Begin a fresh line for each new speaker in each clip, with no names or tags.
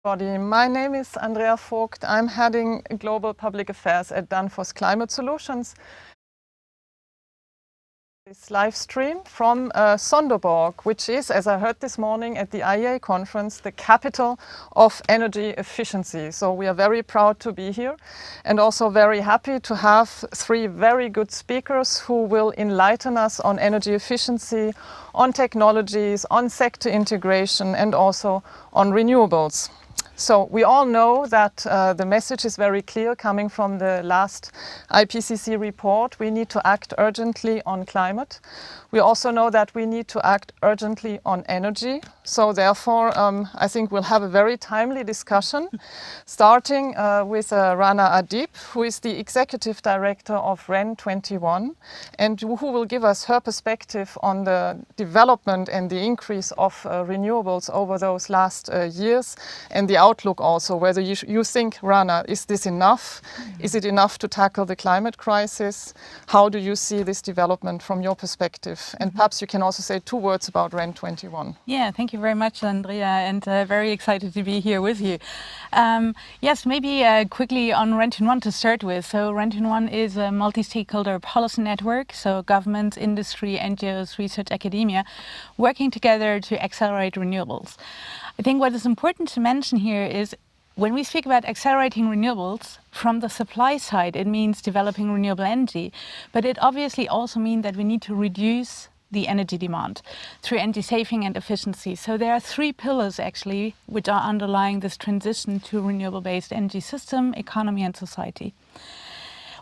My name is Andrea Vogt. I'm heading Global Public Affairs at Danfoss Climate Solutions. This live stream from Sonderborg, which is, as I heard this morning at the IEA conference, the capital of energy efficiency. So we are very proud to be here and also very happy to have three very good speakers who will enlighten us on energy efficiency, on technologies, on sector integration and also on renewables. So we all know that the message is very clear coming from the last IPCC report. We need to act urgently on climate. We also know that we need to act urgently on energy. So therefore, I think we'll have a very timely discussion, starting with Rana Adib, who is the Executive Director of REN21, and who will give us her perspective on the development and the increase of renewables over those last years, and the outlook also, whether you think, Rana, is this enough? Is it enough to tackle the climate crisis? How do you see this development from your perspective? And perhaps you can also say 2 words about REN21.
Yeah, thank you very much, Andrea, and very excited to be here with you. Yes, maybe quickly on REN21 to start with. So REN21 is a multi-stakeholder policy network, so government, industry, NGOs, research, academia, working together to accelerate renewables. I think what is important to mention here is when we speak about accelerating renewables, from the supply side, it means developing renewable energy, but it obviously also means that we need to reduce the energy demand through energy saving and efficiency. So there are 3 pillars actually which are underlying this transition to renewable-based energy system, economy and society.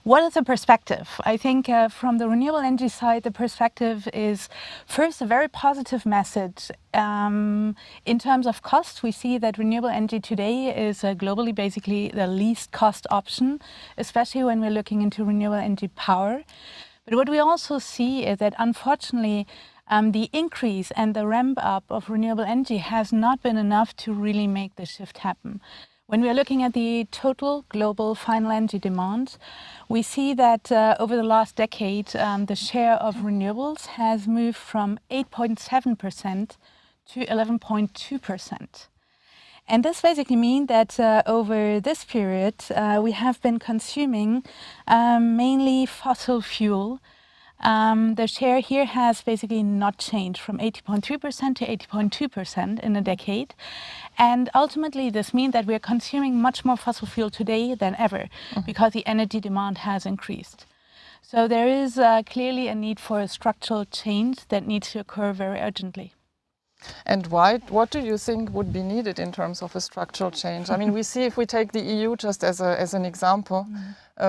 What is the perspective? I think from the renewable energy side, the perspective is first a very positive message. In terms of cost, we see that renewable energy today is globally basically the least cost option, especially when we're looking into renewable energy power. But what we also see is that unfortunately, the increase and the ramp up of renewable energy has not been enough to really make the shift happen. When we are looking at the total global final energy demand, we see that over the last decade, the share of renewables has moved from 8.7% to 11.2%. And this basically means that over this period, we have been consuming mainly fossil fuel. The share here has basically not changed from 80.3% to 80.2% in a decade. And ultimately, this means that we're consuming much more fossil fuel today than ever because the energy demand has increased. So there is clearly a need for a structural change that needs to occur very urgently.
And why? What do you think would be needed in terms of a structural change? I mean, we see if we take the EU just as an example,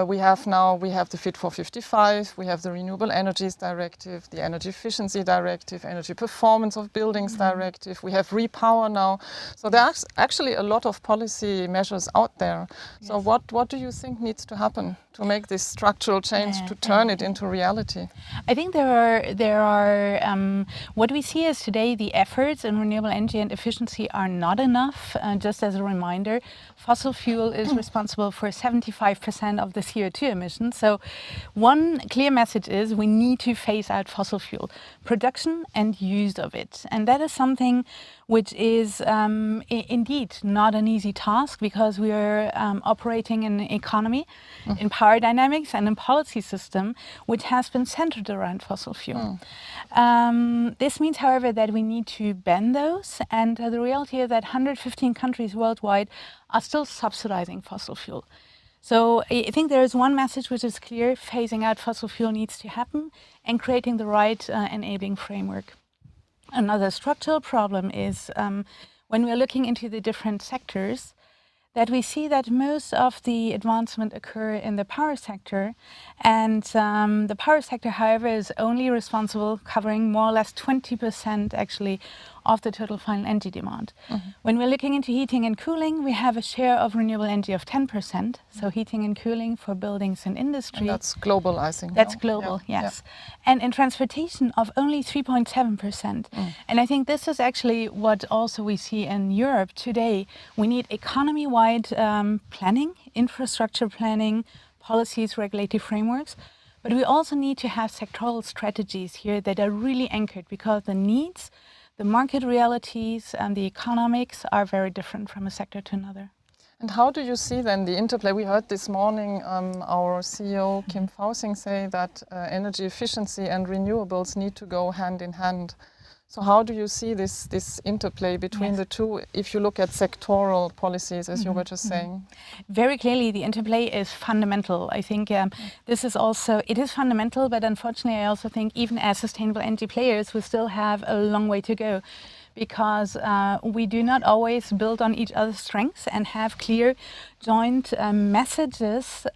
we have the Fit for 55, we have the Renewable Energies Directive, the Energy Efficiency Directive, Energy Performance of Buildings Directive, we have Repower now. So there's actually a lot of policy measures out there. Yes. So what do you think needs to happen to make this structural change, to turn it into reality?
I think there are what we see is today the efforts in renewable energy and efficiency are not enough. Just as a reminder, fossil fuel is responsible for 75% of the CO2 emissions. So one clear message is we need to phase out fossil fuel production and use of it. And that is something which is indeed not an easy task because we are operating in an economy, in power dynamics and in policy system which has been centered around fossil fuel. This means, however, that we need to bend those, and the reality is that 115 countries worldwide are still subsidizing fossil fuel. So I think there is one message which is clear: phasing out fossil fuel needs to happen and creating the right enabling framework. Another structural problem is when we're looking into the different sectors, that we see that most of the advancement occur in the power sector, and the power sector, however, is only responsible covering more or less 20% actually of the total final energy demand. When we're looking into heating and cooling, we have a share of renewable energy of 10%, so heating and cooling for buildings and industry.
And that's global, I think.
That's global, yes. Yeah. And in transportation of only 3.7%. And I think this is actually what also we see in Europe today. We need economy-wide planning, infrastructure planning, policies, regulatory frameworks, but we also need to have sectoral strategies here that are really anchored because the needs the market realities and the economics are very different from a sector to another.
And how do you see then the interplay? We heard this morning our CEO Kim Fausing say that energy efficiency and renewables need to go hand in hand. So how do you see this interplay between the two if you look at sectoral policies, as you were just saying?
Very clearly, the interplay is fundamental. I think this is also, it is fundamental, but unfortunately I also think even as sustainable energy players, we still have a long way to go, because we do not always build on each other's strengths and have clear joint messages.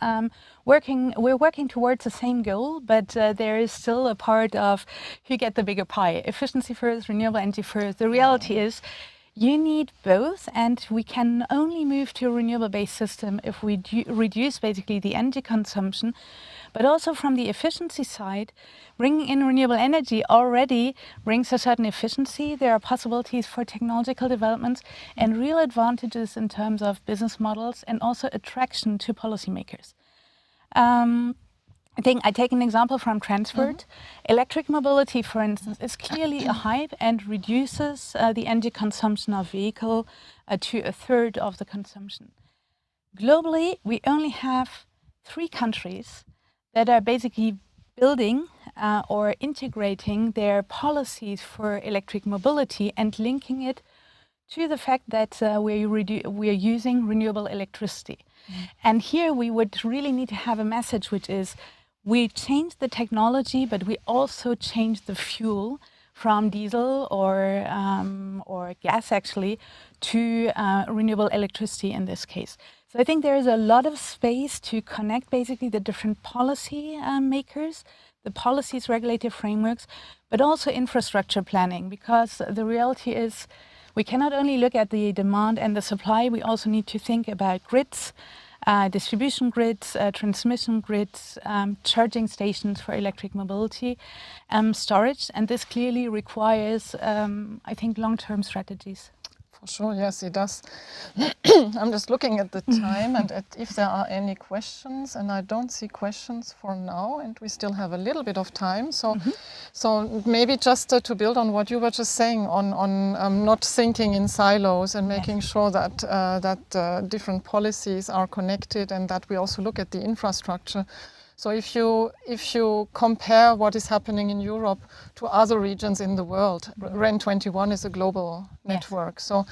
We're working towards the same goal, but there is still a part of who get the bigger pie. Efficiency first, renewable energy first. The reality is you need both, and we can only move to a renewable-based system if we reduce basically the energy consumption. But also from the efficiency side, bringing in renewable energy already brings a certain efficiency. There are possibilities for technological developments and real advantages in terms of business models and also attraction to policymakers. I think I take an example from transport. Electric mobility, for instance, is clearly a hype and reduces the energy consumption of vehicle to a third of the consumption. Globally, we only have 3 countries that are basically building or integrating their policies for electric mobility and linking it to the fact that we are using renewable electricity. And here we would really need to have a message which is, we change the technology, but we also change the fuel from diesel or gas actually to renewable electricity in this case. So I think there is a lot of space to connect basically the different policy makers, the policies, regulative frameworks, but also infrastructure planning, because the reality is we cannot only look at the demand and the supply, we also need to think about grids, distribution grids, transmission grids, charging stations for electric mobility, storage, and this clearly requires, I think, long-term strategies.
For sure, yes, it does. I'm just looking at the time and at if there are any questions, and I don't see questions for now, and we still have a little bit of time. So, so maybe just to build on what you were just saying on not thinking in silos and making sure that different policies are connected and that we also look at the infrastructure. So if you compare what is happening in Europe to other regions in the world, REN21 is a global network. So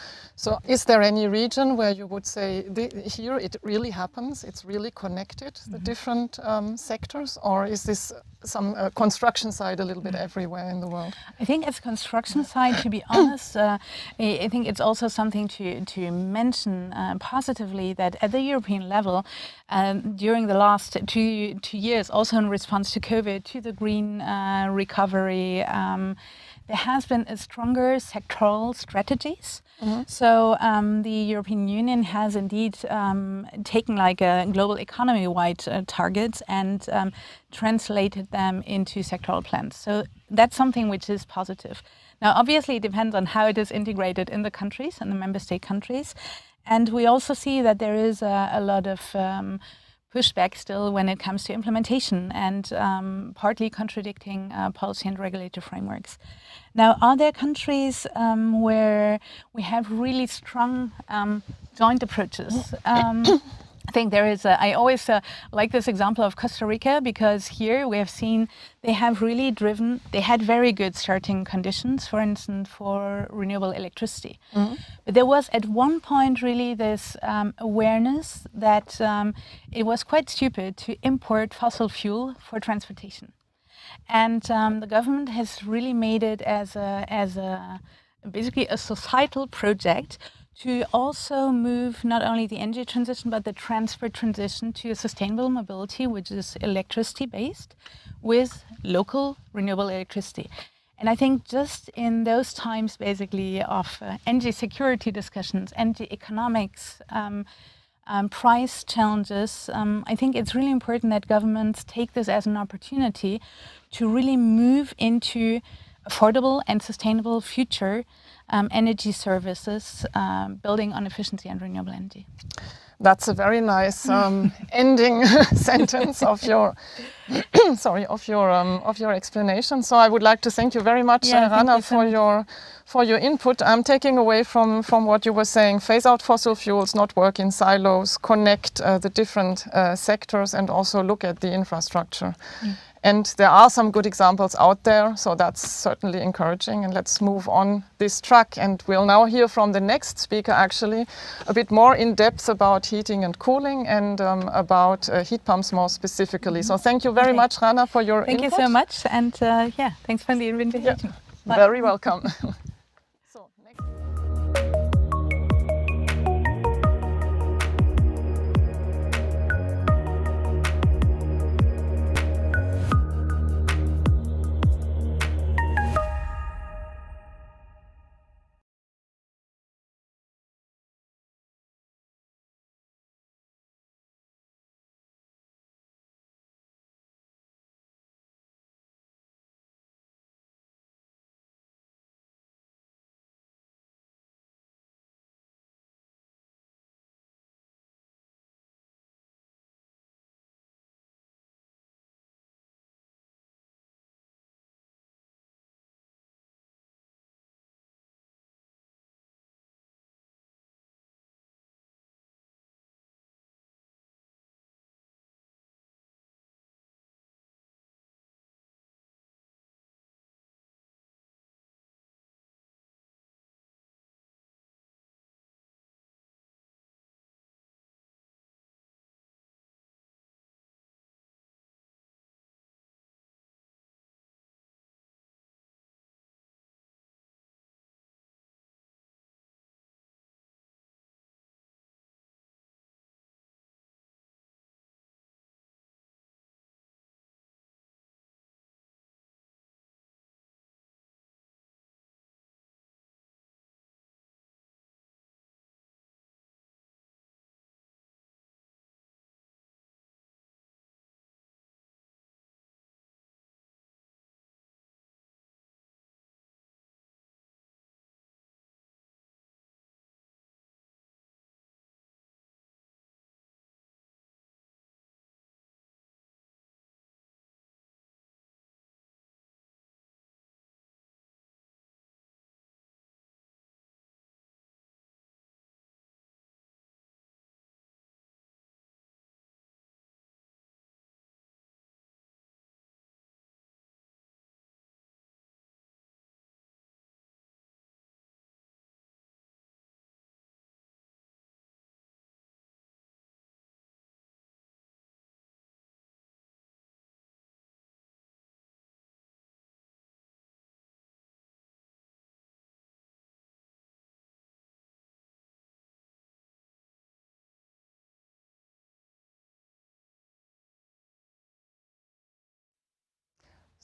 is there any region where you would say here it really happens, it's really connected, the different sectors, or is this some construction side a little bit everywhere in the world?
I think as construction side, to be honest, I think it's also something to mention positively that at the European level, during the last two years, also in response to COVID, to the green recovery, there has been a stronger sectoral strategies. So the European Union has indeed taken like a global economy-wide targets and translated them into sectoral plans. So that's something which is positive. Now, obviously, it depends on how it is integrated in the countries and the member state countries. And we also see that there is a lot of pushback still when it comes to implementation and partly contradicting policy and regulator frameworks. Now, are there countries where we have really strong joint approaches? I think there is I always like this example of Costa Rica, because here we have seen they have really driven, they had very good starting conditions, for instance, for renewable electricity. But there was at one point really this awareness that it was quite stupid to import fossil fuel for transportation. And the government has really made it as basically a societal project to also move not only the energy transition, but the transport transition to a sustainable mobility, which is electricity based with local renewable electricity. And I think just in those times basically of energy security discussions, energy economics, price challenges, I think it's really important that governments take this as an opportunity to really move into affordable and sustainable future energy services, building on efficiency and renewable energy.
That's a very nice ending sentence of your of your explanation. So I would like to thank you very much, Rana, for your input. I'm taking away from what you were saying: phase out fossil fuels, not work in silos, connect the different sectors, and also look at the infrastructure. And there are some good examples out there, so that's certainly encouraging. And let's move on this track. And we'll now hear from the next speaker, actually, a bit more in depth about heating and cooling and about heat pumps more specifically. So thank you very much, Rana, for your input.
Thank you so much. And yeah, thanks for the invitation.
Yeah, very welcome. So, next.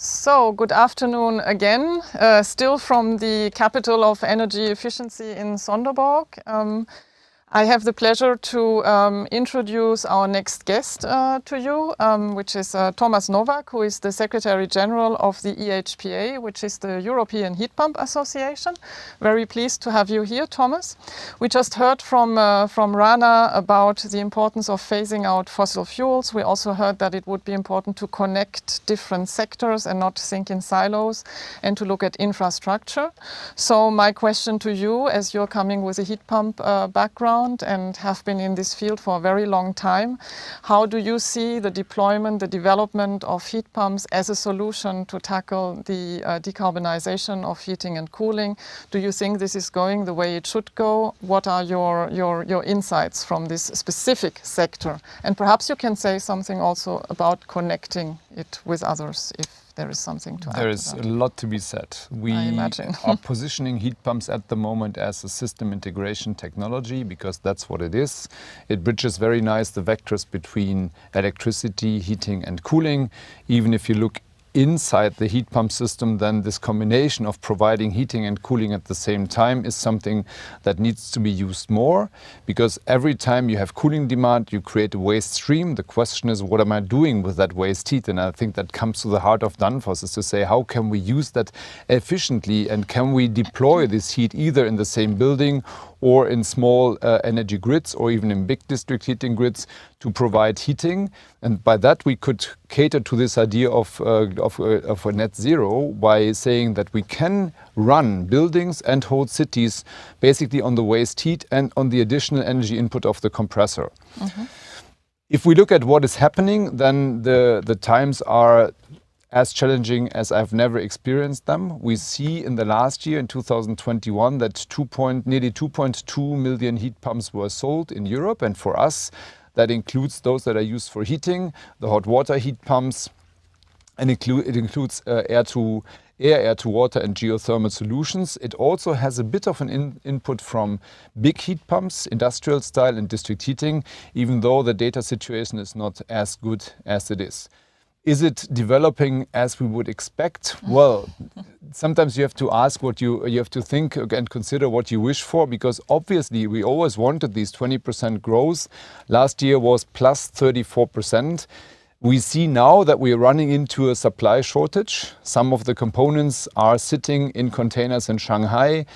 So, good afternoon again, still from the capital of energy efficiency in Sonderborg. I have the pleasure to introduce our next guest to you, which is Thomas Nowak, who is the Secretary General of the EHPA, which is the European Heat Pump Association. Very pleased to have you here, Thomas. We just heard from Rana about the importance of phasing out fossil fuels. We also heard that it would be important to connect different sectors and not think in silos, and to look at infrastructure. So my question to you, as you're coming with a heat pump background and have been in this field for a very long time, how do you see the deployment, the development of heat pumps as a solution to tackle the decarbonization of heating and cooling? Do you think this is going the way it should go? What are your insights from this specific sector? And perhaps you can say something also about connecting it with others, if there is something to add.
There is a lot to be said. We are positioning heat pumps at the moment as a system integration technology, because that's what it is. It bridges very nice the vectors between electricity, heating and cooling. Even if you look inside the heat pump system, then this combination of providing heating and cooling at the same time is something that needs to be used more, because every time you have cooling demand, you create a waste stream. The question is, what am I doing with that waste heat? And I think that comes to the heart of Danfoss, is to say, how can we use that efficiently, and can we deploy this heat either in the same building or in small energy grids, or even in big district heating grids to provide heating. And by that we could cater to this idea of a net zero by saying that we can run buildings and whole cities basically on the waste heat and on the additional energy input of the compressor. If we look at what is happening, then the times are as challenging as I've never experienced them. We see in the last year, in 2021, that nearly 2.2 million heat pumps were sold in Europe. And for us, that includes those that are used for heating, the hot water heat pumps, and it includes air to water and geothermal solutions. It also has a bit of an input from big heat pumps, industrial style and district heating, even though the data situation is not as good as it is. Is it developing as we would expect? Well, sometimes you have to ask what you have to think and consider what you wish for, because obviously we always wanted these 20% growth. Last year was plus 34%. We see now that we are running into a supply shortage. Some of the components are sitting in containers in Shanghai.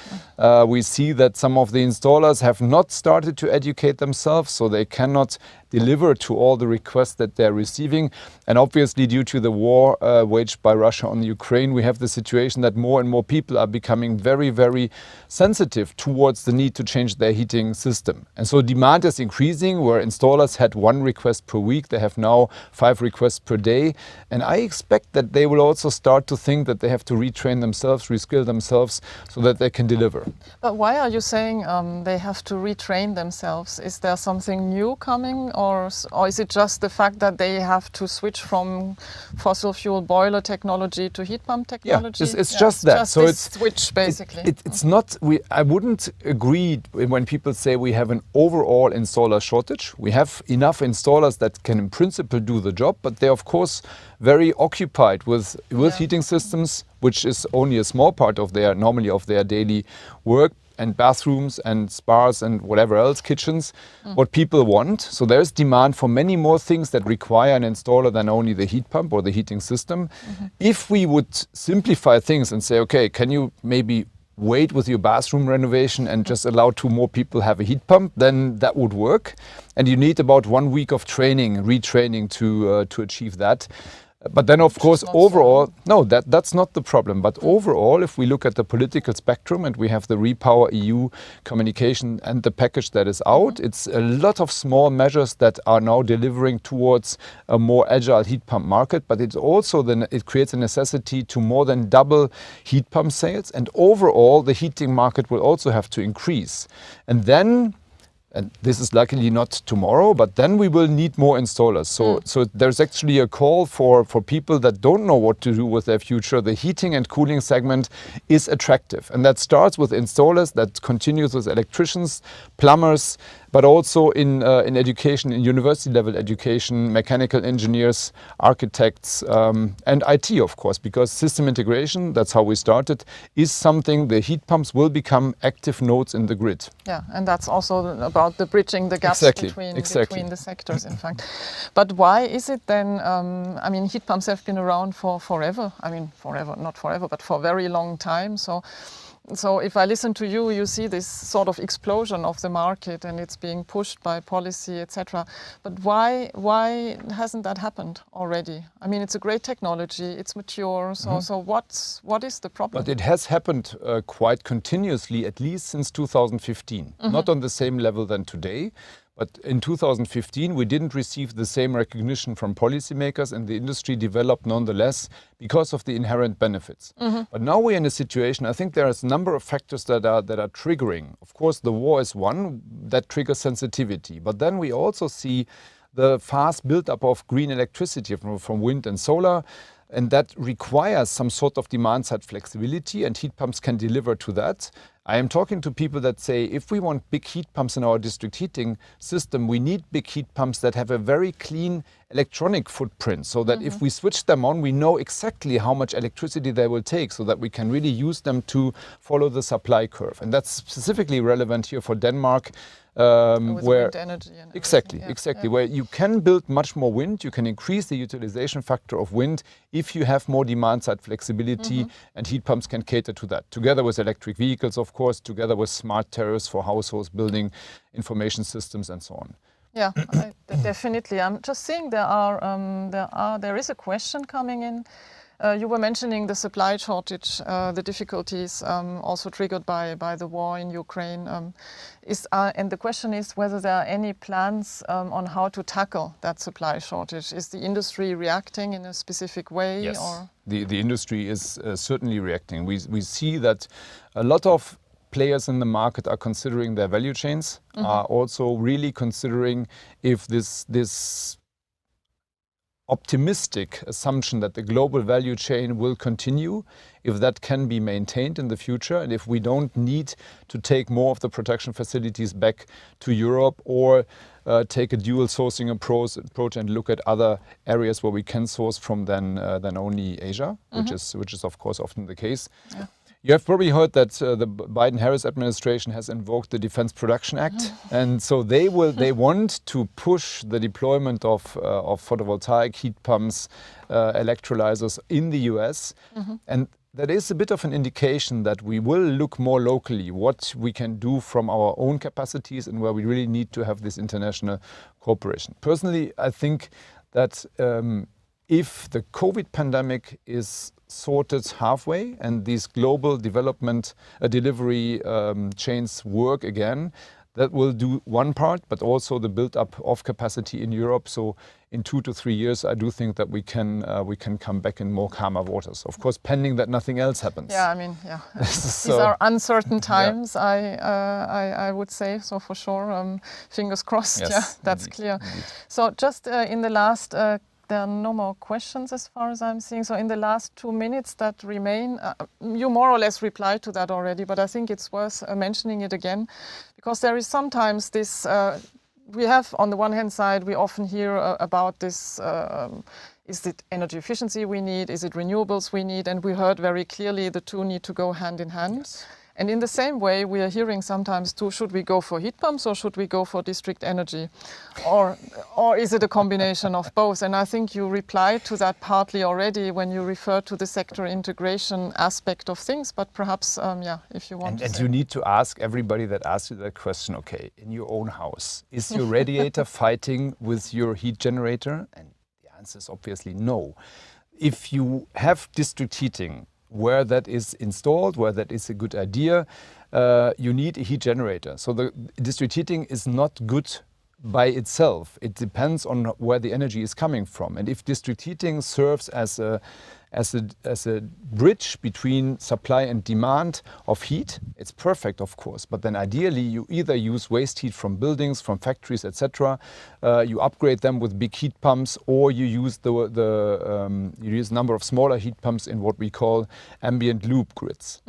We see that some of the installers have not started to educate themselves, so they cannot deliver to all the requests that they're receiving. And obviously, due to the war waged by Russia on Ukraine, we have the situation that more and more people are becoming very, very sensitive towards the need to change their heating system. And so demand is increasing. Where installers had 1 request per week, they have now 5 requests per day. And I expect that they will also start to think that they have to retrain themselves, reskill themselves, so that they can deliver.
But why are you saying they have to retrain themselves? Is there something new coming, or is it just the fact that they have to switch from fossil fuel boiler technology to heat pump technology?
Yeah, it's just that.
Just so it's switch basically.
It's not. I wouldn't agree when people say we have an overall installer shortage. We have enough installers that can in principle do the job, but they're of course very occupied with heating systems, which is only a small part of their daily work, and bathrooms and spas and whatever else, kitchens, what people want. So there's demand for many more things that require an installer than only the heat pump or the heating system. If we would simplify things and say, okay, can you maybe wait with your bathroom renovation and just allow 2 more people have a heat pump, then that would work. And you need about 1 week of training, retraining to achieve that. But then, of course, overall, no, that's not the problem. But overall, if we look at the political spectrum, and we have the Repower EU communication and the package that is out, it's a lot of small measures that are now delivering towards a more agile heat pump market. But it's also it creates a necessity to more than double heat pump sales. And overall, the heating market will also have to increase. And then, and this is luckily not tomorrow, but then we will need more installers. So there's actually a call for people that don't know what to do with their future. The heating and cooling segment is attractive. And that starts with installers, that continues with electricians, plumbers, but also in education, in university level education, mechanical engineers, architects, and IT, of course, because system integration, that's how we started, is something the heat pumps will become active nodes in the grid.
Yeah, and that's also about the bridging the gaps between the sectors, in fact. But why is it then, I mean, heat pumps have been around for forever. I mean, forever, not forever, but for a very long time. So if I listen to you, you see this sort of explosion of the market, and it's being pushed by policy, etc. But why hasn't that happened already? I mean, it's a great technology, it's mature. So what is the problem?
But it has happened quite continuously, at least since 2015. Not on the same level than today. But in 2015, we didn't receive the same recognition from policymakers, and the industry developed nonetheless because of the inherent benefits. But now we're in a situation, I think there is a number of factors that are triggering. Of course, the war is one that triggers sensitivity. But then we also see the fast build-up of green electricity from wind and solar. And that requires some sort of demand-side flexibility, and heat pumps can deliver to that. I am talking to people that say, if we want big heat pumps in our district heating system, we need big heat pumps that have a very clean electronic footprint, so that if we switch them on, we know exactly how much electricity they will take, so that we can really use them to follow the supply curve. And that's specifically relevant here for Denmark,
where wind energy and
exactly, where you can build much more wind, you can increase the utilization factor of wind if you have more demand side flexibility, and heat pumps can cater to that, together with electric vehicles, of course, together with smart tariffs for households, building information systems and so on.
Yeah, definitely. I'm just seeing there is a question coming in. You were mentioning the supply shortage, the difficulties also triggered by the war in Ukraine. And the question is whether there are any plans on how to tackle that supply shortage. Is the industry reacting in a specific way?
Yes,
or?
The industry is certainly reacting. We see that a lot of players in the market are considering their value chains, are also really considering if this optimistic assumption that the global value chain will continue, if that can be maintained in the future, and if we don't need to take more of the production facilities back to Europe, or take a dual sourcing approach and look at other areas where we can source from than only Asia, which is of course often the case. Yeah. You have probably heard that the Biden-Harris administration has invoked the Defense Production Act, and so they want to push the deployment of photovoltaic heat pumps, electrolyzers in the US, and that is a bit of an indication that we will look more locally what we can do from our own capacities and where we really need to have this international cooperation. Personally, I think that if the COVID pandemic is sorted halfway and these global development delivery chains work again, that will do one part, but also the build-up of capacity in Europe. So in 2 to 3 years, I do think that we can come back in more calmer waters. Of course, pending that nothing else happens.
Yeah, I mean, yeah, these are uncertain times. I would say so for sure. Fingers crossed.
Yes,
yeah, that's
indeed,
clear.
Indeed.
So just in the last. There are no more questions as far as I'm seeing. So in the last 2 minutes that remain, you more or less replied to that already, but I think it's worth mentioning it again, because there is sometimes this, we have on the one hand side, we often hear about this, is it energy efficiency we need, is it renewables we need, and we heard very clearly the two need to go hand in hand.
Yes.
And in the same way, we are hearing sometimes too, should we go for heat pumps or should we go for district energy? Or is it a combination of both? And I think you replied to that partly already when you referred to the sector integration aspect of things, but perhaps, if you want to
And you need to ask everybody that asks you that question, okay, in your own house, is your radiator fighting with your heat generator? And the answer is obviously no. If you have district heating, where that is installed, where that is a good idea, you need a heat generator. So the district heating is not good by itself. It depends on where the energy is coming from. And if district heating serves as a bridge between supply and demand of heat, it's perfect, of course. But then ideally, you either use waste heat from buildings, from factories, etc. You upgrade them with big heat pumps, or you use you use a number of smaller heat pumps in what we call ambient loop grids.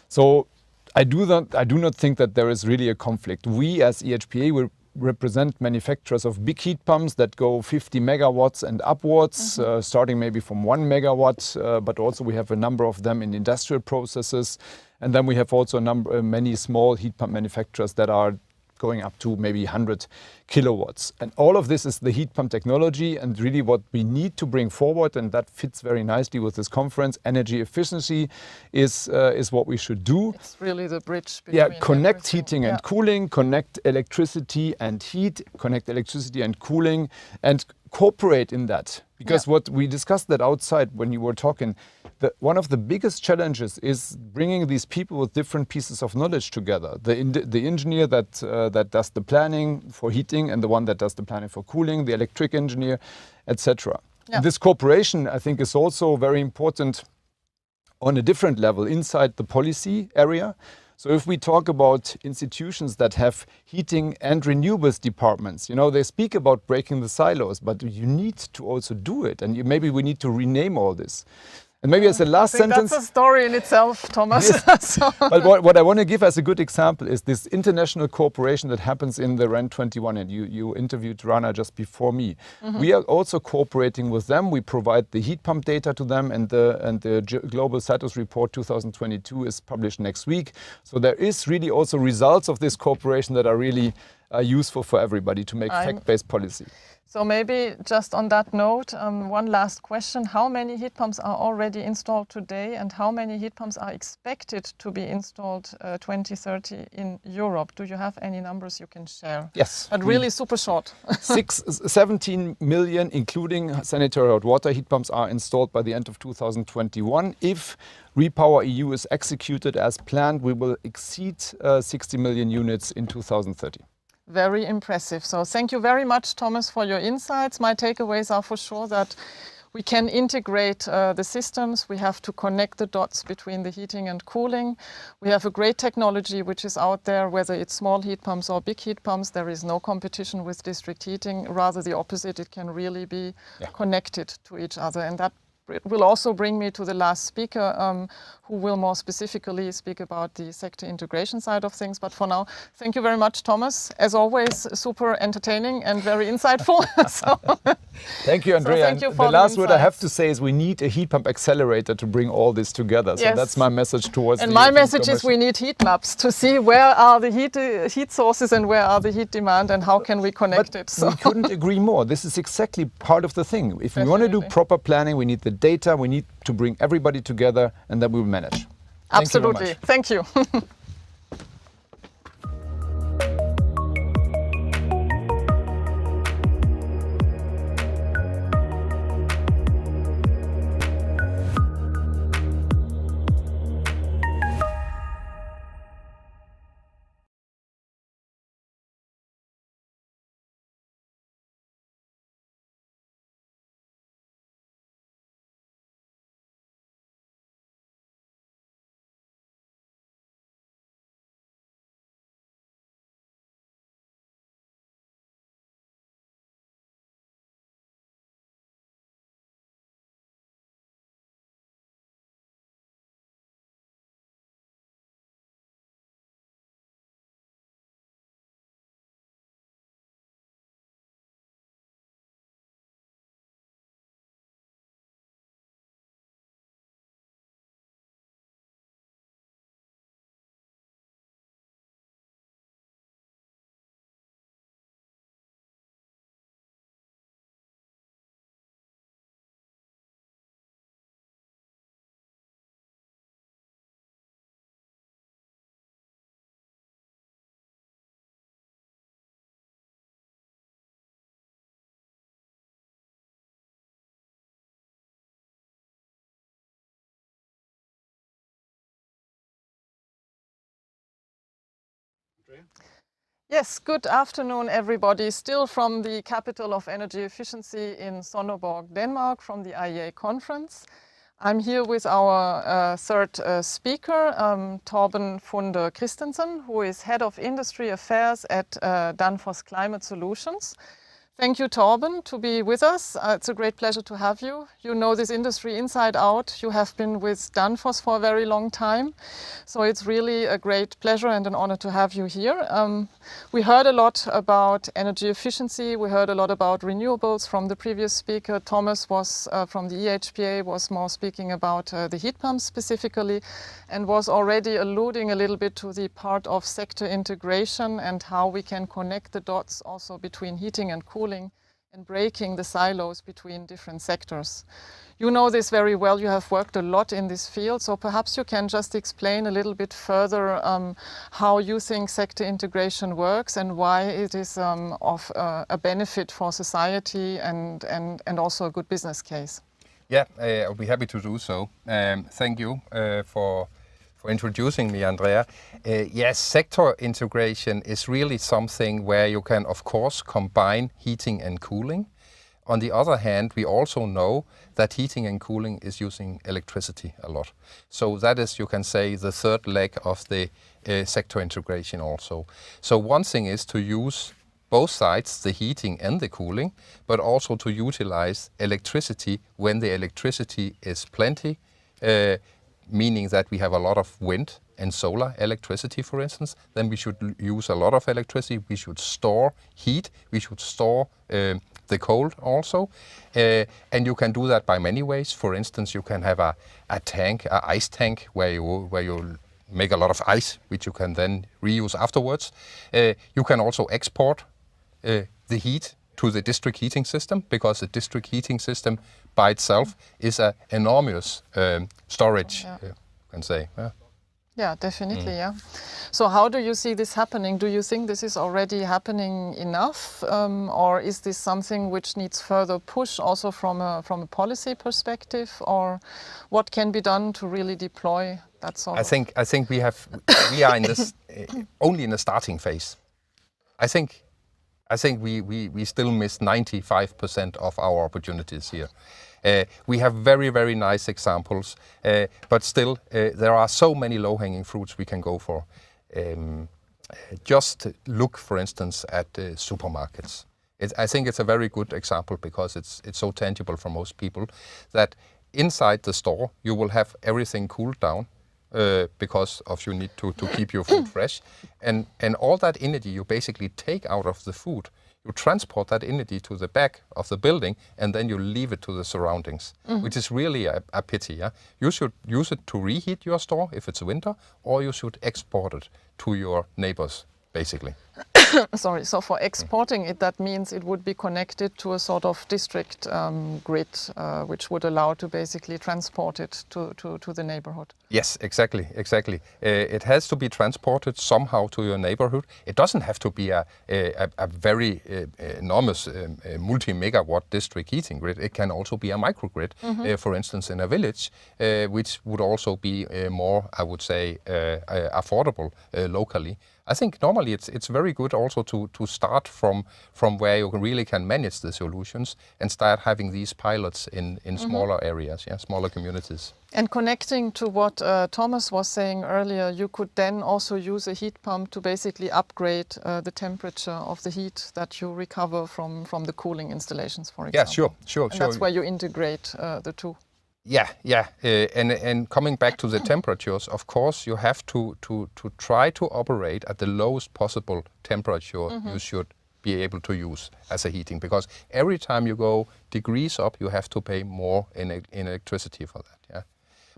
So I do not think that there is really a conflict. We as EHPA will represent manufacturers of big heat pumps that go 50 megawatts and upwards, starting maybe from 1 megawatt, but also we have a number of them in industrial processes. And then we have also many small heat pump manufacturers that are going up to maybe 100 kilowatts. And all of this is the heat pump technology, and really what we need to bring forward, and that fits very nicely with this conference. Energy efficiency is what we should do.
It's really the bridge between
connect
everything.
Heating and cooling, connect electricity and heat, connect electricity and cooling, and cooperate in that. Because what we discussed that outside when you were talking, one of the biggest challenges is bringing these people with different pieces of knowledge together. The engineer that does the planning for heating, and the one that does the planning for cooling, the electric engineer, etc. Yeah. This cooperation, I think, is also very important on a different level inside the policy area. So if we talk about institutions that have heating and renewables departments, they speak about breaking the silos, but you need to also do it. And maybe we need to rename all this. And maybe as a last sentence...
That's a story in itself, Thomas.
Yes. But what I want to give as a good example is this international cooperation that happens in the REN21, and you interviewed Rana just before me. We are also cooperating with them. We provide the heat pump data to them, and the Global Status Report 2022 is published next week. So there is really also results of this cooperation that are really useful for everybody to make fact-based policy.
So maybe just on that note, one last question. How many heat pumps are already installed today, and how many heat pumps are expected to be installed 2030 in Europe? Do you have any numbers you can share?
Yes.
But really super short.
17 million, including sanitary hot water heat pumps, are installed by the end of 2021. If Repower EU is executed as planned, we will exceed 60 million units in 2030.
Very impressive. So thank you very much, Thomas, for your insights. My takeaways are for sure that we can integrate the systems. We have to connect the dots between the heating and cooling. We have a great technology which is out there, whether it's small heat pumps or big heat pumps. There is no competition with district heating, rather the opposite. It can really be connected to each other. And that will also bring me to the last speaker, who will more specifically speak about the sector integration side of things. But for now, thank you very much, Thomas. As always, super entertaining and very insightful.
Thank you, Andrea.
So thank you for
the last word I have
insights.
to say is we need a heat pump accelerator to bring all this together. So that's my message towards
And
the
my
European
message is
Commission.
we need heat maps to see where are the heat sources and where are the heat demand and how can we connect it. So
we couldn't agree more. This is exactly part of the thing. If we want to do proper planning, we need the data, we need to bring everybody together, and then we will manage.
Absolutely. Thank you. Yes, good afternoon, everybody. Still from the capital of energy efficiency in Sonderborg, Denmark, from the IEA conference. I'm here with our third speaker, Torben Funde Christensen, who is Head of Industry Affairs at Danfoss Climate Solutions. Thank you, Torben, to be with us. It's a great pleasure to have you. You know this industry inside out. You have been with Danfoss for a very long time. So it's really a great pleasure and an honor to have you here. We heard a lot about energy efficiency. We heard a lot about renewables from the previous speaker. Thomas was from the EHPA, was more speaking about the heat pumps specifically, and was already alluding a little bit to the part of sector integration and how we can connect the dots also between heating and cooling and breaking the silos between different sectors. You know this very well. You have worked a lot in this field, so perhaps you can just explain a little bit further how you think sector integration works and why it is of a benefit for society and also a good business case.
Yeah, I'll be happy to do so. Thank you for introducing me, Andrea. Yes, sector integration is really something where you can, of course, combine heating and cooling. On the other hand, we also know that heating and cooling is using electricity a lot. So that is, you can say, the third leg of the sector integration also. So one thing is to use both sides, the heating and the cooling, but also to utilize electricity when the electricity is plenty meaning that we have a lot of wind and solar electricity, for instance, then we should use a lot of electricity. We should store heat. We should store the cold also. And you can do that by many ways. For instance, you can have a tank, an ice tank, where you make a lot of ice, which you can then reuse afterwards. You can also export the heat to the district heating system, because the district heating system by itself is an enormous storage, you can say.
Yeah, definitely, yeah. So how do you see this happening? Do you think this is already happening enough, or is this something which needs further push also from a policy perspective, or what can be done to really deploy that sort
I think we are in this only in the starting phase. I think we still miss 95% of our opportunities here. We have very, very nice examples, but still there are so many low-hanging fruits we can go for. Just look, for instance, at supermarkets. I think it's a very good example, because it's so tangible for most people, that inside the store you will have everything cooled down, because of you need to keep your food fresh, and all that energy you basically take out of the food. You transport that energy to the back of the building, and then you leave it to the surroundings, which is really a pity. Yeah? You should use it to reheat your store if it's winter, or you should export it to your neighbors, basically.
Sorry, so for exporting it, that means it would be connected to a sort of district grid, which would allow to basically transport it to the neighborhood.
Yes, exactly. It has to be transported somehow to your neighborhood. It doesn't have to be a very enormous multi-megawatt district heating grid. It can also be a microgrid, for instance, in a village, which would also be more, I would say, affordable locally. I think normally it's very good also to start from where you really can manage the solutions, and start having these pilots in smaller areas, smaller communities.
And connecting to what Thomas was saying earlier, you could then also use a heat pump to basically upgrade the temperature of the heat that you recover from the cooling installations, for example.
Yeah, sure.
And that's where you integrate the two.
Yeah. And coming back to the temperatures, of course, you have to try to operate at the lowest possible temperature you should be able to use as a heating, because every time you go degrees up, you have to pay more in electricity for that. Yeah.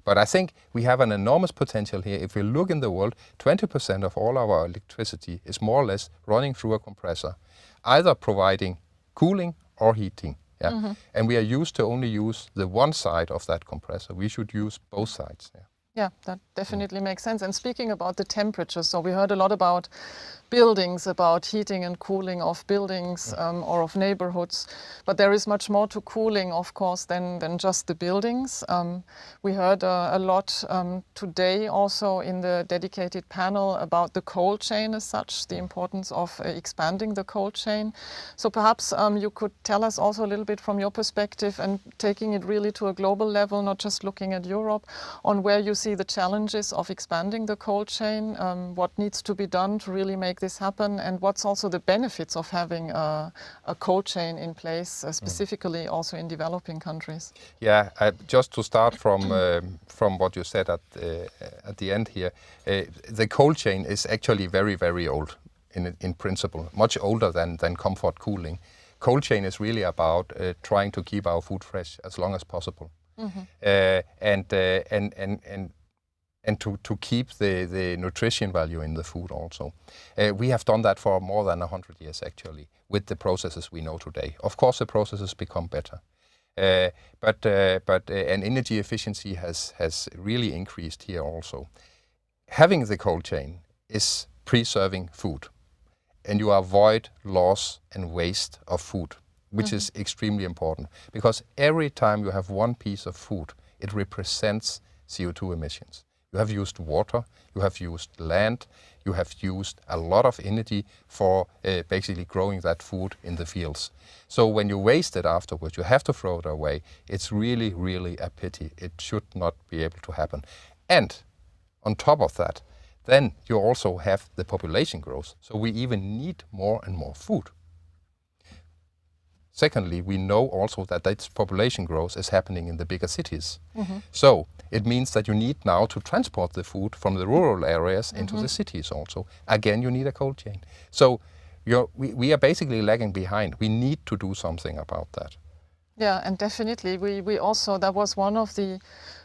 But I think we have an enormous potential here. If we look in the world, 20% of all our electricity is more or less running through a compressor, either providing cooling or heating. Yeah. And we are used to only use the one side of that compressor. We should use both sides.
Yeah, that definitely makes sense. And speaking about the temperature, so we heard a lot about buildings, about heating and cooling of buildings or of neighborhoods, but there is much more to cooling, of course, than just the buildings. We heard a lot today also in the dedicated panel about the cold chain as such, the importance of expanding the cold chain. So perhaps you could tell us also a little bit from your perspective, and taking it really to a global level, not just looking at Europe, on where you see the challenges of expanding the cold chain, what needs to be done to really make this happen, and what's also the benefits of having a cold chain in place, specifically also in developing countries.
Yeah, just to start from what you said at the end here, the cold chain is actually very, very old in principle, much older than comfort cooling. Cold chain is really about trying to keep our food fresh as long as possible. And to keep the nutrition value in the food also. We have done that for more than 100 years actually, with the processes we know today. Of course the processes become better, but energy efficiency has really increased here also. Having the cold chain is preserving food, and you avoid loss and waste of food, which is extremely important, because every time you have one piece of food, it represents CO2 emissions. You have used water, you have used land, you have used a lot of energy for basically growing that food in the fields. So when you waste it afterwards, you have to throw it away. It's really, really a pity. It should not be able to happen. And on top of that, then you also have the population growth. So we even need more and more food. Secondly, we know also that that population growth is happening in the bigger cities. So it means that you need now to transport the food from the rural areas into the cities also. Again, you need a cold chain. So we are basically lagging behind. We need to do something about that.
Yeah, and definitely we also, that was one of the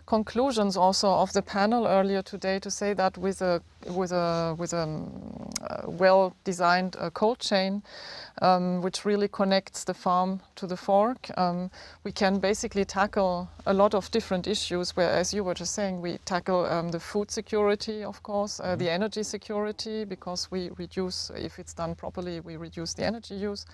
conclusions also of the panel earlier today, to say that with a well-designed cold chain, which really connects the farm to the fork, we can basically tackle a lot of different issues, where, as you were just saying, we tackle the food security, of course, the energy security, because we reduce, if it's done properly, we reduce the energy use.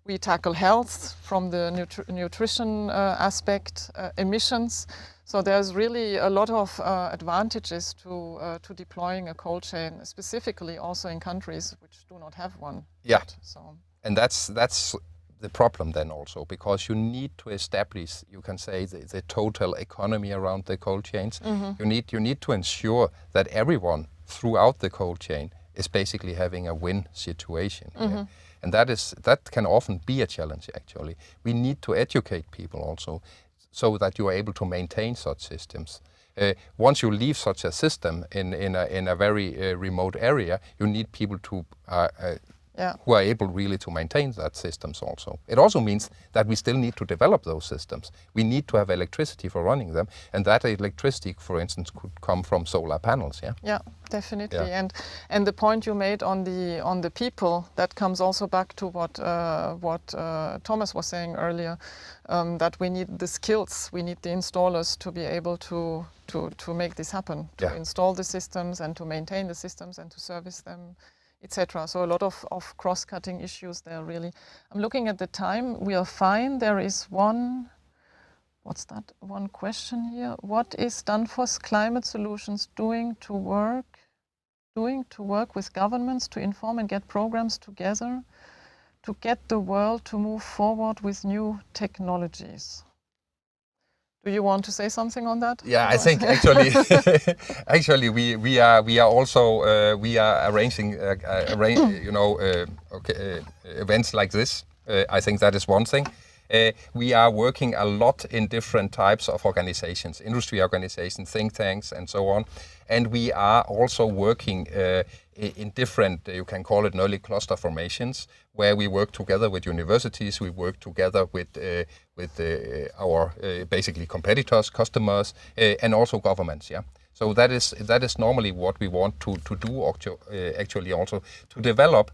We tackle health from the nutrition aspect, emissions. So there's really a lot of advantages to deploying a cold chain, specifically also in countries which do not have one.
Yeah,
yet, so.
And that's the problem then also, because you need to establish, you can say, the total economy around the cold chains. You need to ensure that everyone throughout the cold chain is basically having a win situation here. And that can often be a challenge, actually. We need to educate people also, so that you are able to maintain such systems. Once you leave such a system in a very remote area, you need people to who are able really to maintain that systems also. It also means that we still need to develop those systems. We need to have electricity for running them, and that electricity, for instance, could come from solar panels. Yeah.
Yeah, definitely. Yeah. And the point you made on the people, that comes also back to what Thomas was saying earlier, that we need the skills, we need the installers to be able to make this happen, to install the systems and to maintain the systems and to service them, etc. So a lot of cross-cutting issues there, really. I'm looking at the time. We are fine. There is one question here. What is Danfoss Climate Solutions doing to work with governments to inform and get programs together to get the world to move forward with new technologies? Do you want to say something on that?
Yeah, I think actually we are also arranging events like this. I think that is one thing. We are working a lot in different types of organizations, industry organizations, think tanks, and so on. And we are also working in different, you can call it early cluster formations, where we work together with universities, we work together with our basically competitors, customers, and also governments. Yeah. So that is normally what we want to do actually also to develop.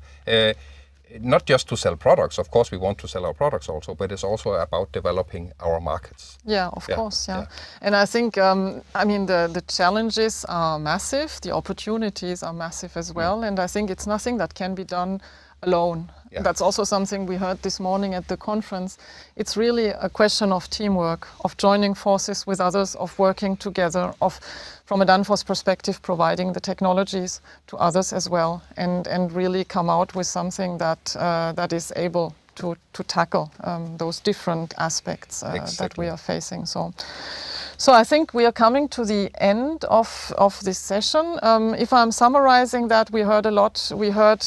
Not just to sell products, of course we want to sell our products also, but it's also about developing our markets.
Yeah, of course, yeah. And I think, I mean, the challenges are massive, the opportunities are massive as well, and I think it's nothing that can be done alone. Yeah. That's also something we heard this morning at the conference. It's really a question of teamwork, of joining forces with others, of working together, of, from a Danfoss perspective, providing the technologies to others as well, and really come out with something that is able to tackle those different aspects that we are facing. So I think we are coming to the end of this session. If I'm summarizing that, we heard a lot. We heard,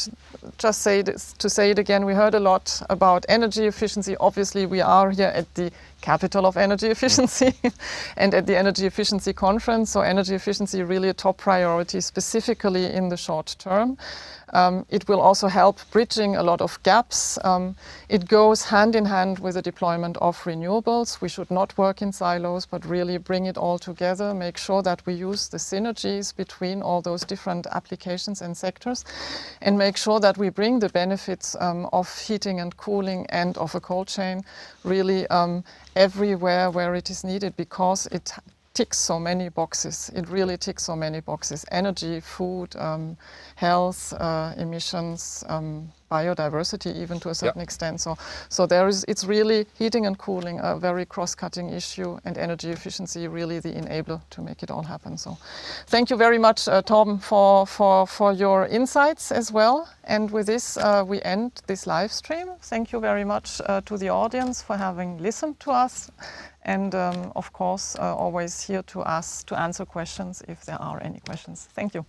to say it again, we heard a lot about energy efficiency. Obviously, we are here at the capital of energy efficiency and at the energy efficiency conference. So energy efficiency really a top priority, specifically in the short term. It will also help bridging a lot of gaps. It goes hand in hand with the deployment of renewables. We should not work in silos, but really bring it all together, make sure that we use the synergies between all those different applications and sectors, and make sure that we bring the benefits of heating and cooling and of a cold chain really everywhere where it is needed, because it ticks so many boxes. It really ticks so many boxes: energy, food, health, emissions, biodiversity, even to a certain extent. So it's really heating and cooling, a very cross-cutting issue, and energy efficiency really the enabler to make it all happen. So thank you very much, Torben, for your insights as well. And with this, we end this live stream. Thank you very much to the audience for having listened to us. And of course, always here to answer questions if there are any questions. Thank you.